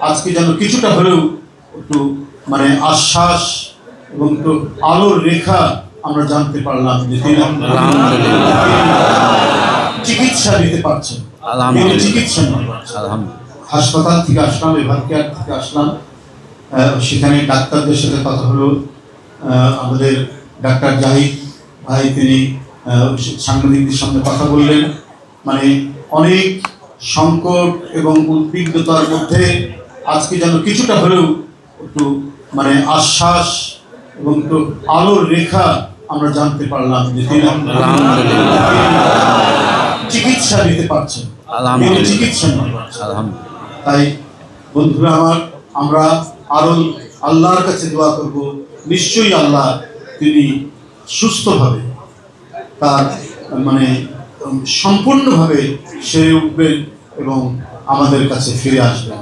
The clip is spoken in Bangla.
আজকে যেন কিছুটা হলেও একটু মানে আশ্বাস এবং একটু আলোর রেখা আমরা জানতে পারলাম যে তিনি চিকিৎসা দিতে পারছেন। চিকিৎসা হাসপাতাল থেকে আসলাম, এভার কেয়ার থেকে আসলাম, সেখানে ডাক্তারদের সাথে কথা হলো। আমাদের ডাক্তার জাহিদ ভাই তিনি সাংবাদিকদের সামনে কথা বললেন। মানে অনেক সংকট এবং উদ্বিগ্নতার মধ্যে আজকে যেন কিছুটা হলেও একটু মানে আশ্বাস এবং একটু আলোর রেখা আমরা জানতে পারলাম যে তিনি চিকিৎসা দিতে পারছেন। চিকিৎসা তাই বন্ধুরা আমার, আমরা আরো আল্লাহর কাছে দোয়া করব, নিশ্চয়ই আল্লাহ তিনি সুস্থভাবে তার মানে সম্পূর্ণভাবে সেরে উঠবেন এবং আমাদের কাছে ফিরে আসবেন।